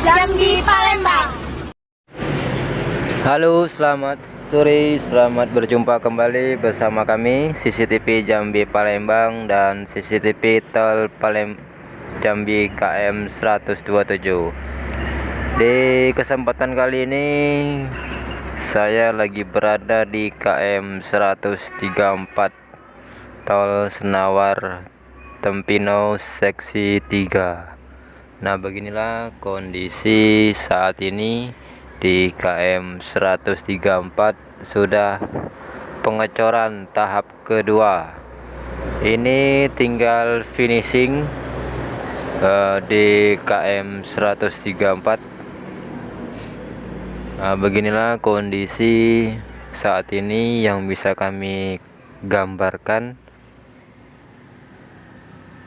Jambi, Palembang. Halo, selamat sore, selamat berjumpa kembali bersama kami CCTV Jambi Palembang dan CCTV Tol Jambi KM 127. Di kesempatan kali ini saya lagi berada di KM 134 Tol Senawar Tempino seksi 3. Nah, beginilah kondisi saat ini di KM 134 sudah pengecoran tahap kedua. Ini tinggal finishing di KM 134. Nah, beginilah kondisi saat ini yang bisa kami gambarkan.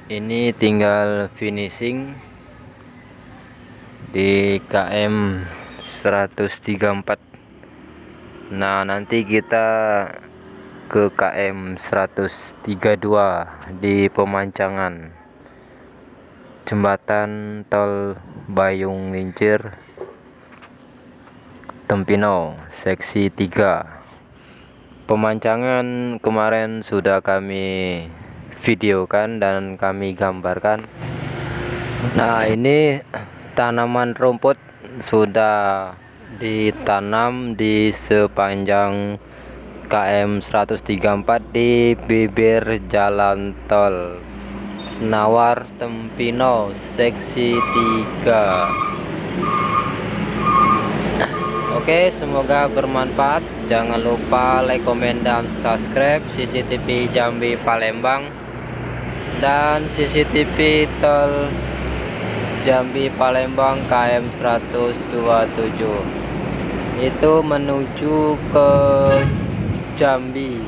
Ini tinggal finishing di KM 134. Nah, nanti kita ke KM 132 di pemancangan jembatan tol Bayung Lincir Tempino seksi 3. Pemancangan kemarin sudah kami videokan dan kami gambarkan. Nah, ini tanaman rumput sudah ditanam di sepanjang KM 134 di bibir jalan tol Senawar Tempino seksi 3. Oke, semoga bermanfaat. Jangan lupa like, komen, dan subscribe CCTV Jambi Palembang dan CCTV Tol Jambi Palembang KM 127 itu menuju ke Jambi.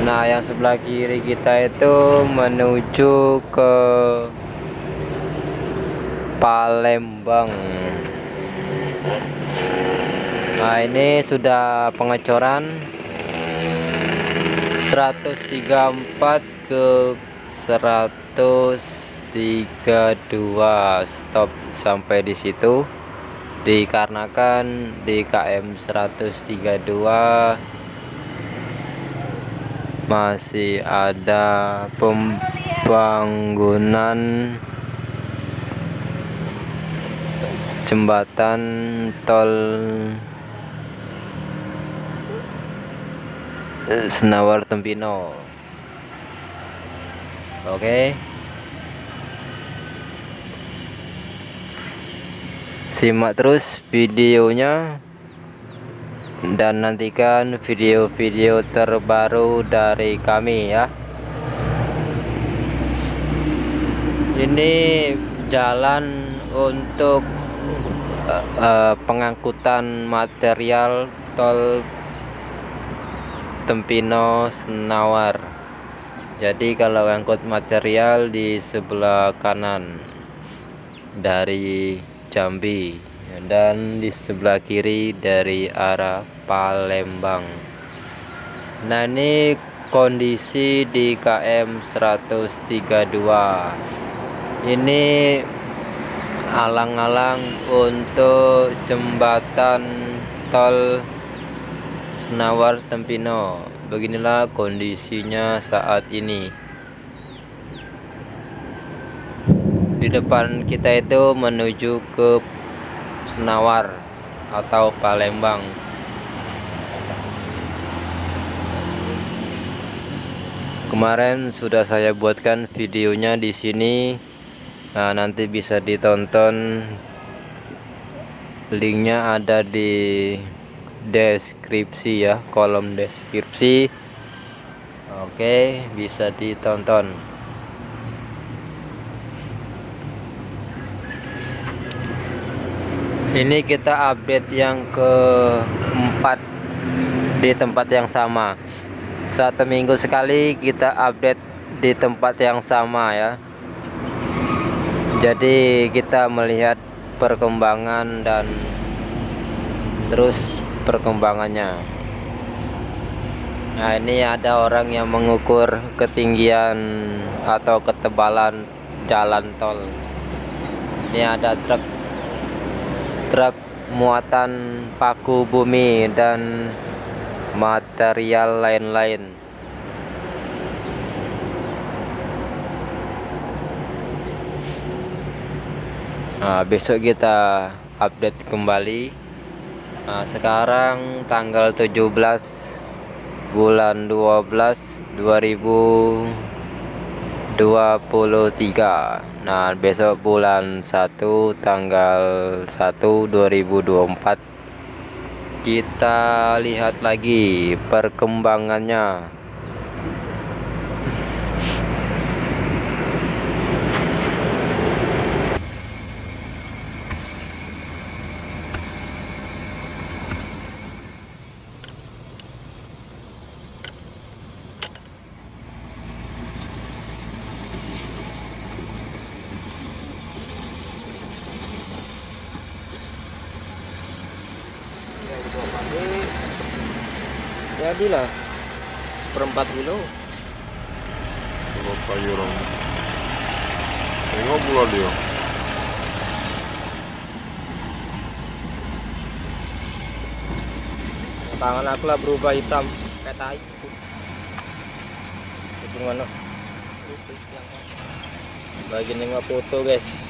Nah, yang sebelah kiri kita itu menuju ke Palembang. Nah, ini sudah pengecoran 134 ke 132, stop sampai di situ dikarenakan di KM 132 masih ada pembangunan jembatan tol Senawar Tempino. Oke, simak terus videonya dan nantikan video-video terbaru dari kami ya. Ini jalan untuk pengangkutan material tol Tempino Senawar. Jadi kalau angkut material di sebelah kanan dari Jambi dan di sebelah kiri dari arah Palembang. Nah, ini kondisi di KM 132. Ini alang-alang untuk jembatan tol Senawar Tempino. Beginilah kondisinya saat ini. Di depan kita itu menuju ke Senawar atau Palembang. Kemarin sudah saya buatkan videonya di sini. Nah, nanti bisa ditonton. Linknya ada di deskripsi ya, kolom deskripsi. Oke, bisa ditonton. Ini kita update yang keempat di tempat yang sama. 1 minggu sekali kita update di tempat yang sama ya. Jadi kita melihat perkembangan dan terus perkembangannya. Nah, ini ada orang yang mengukur ketinggian atau ketebalan jalan tol. Ini ada truk muatan paku bumi dan material lain-lain. Nah, besok kita update kembali. Nah, sekarang tanggal 17 bulan 12 2023. Nah, besok bulan 1 tanggal 1 2024 kita lihat lagi perkembangannya. Jadilah 1/4 kilo. Kalau kayu orang tengok pula dia. Tangan aku lah berubah hitam kayak tai. Itu mana? Lagi nengok foto guys.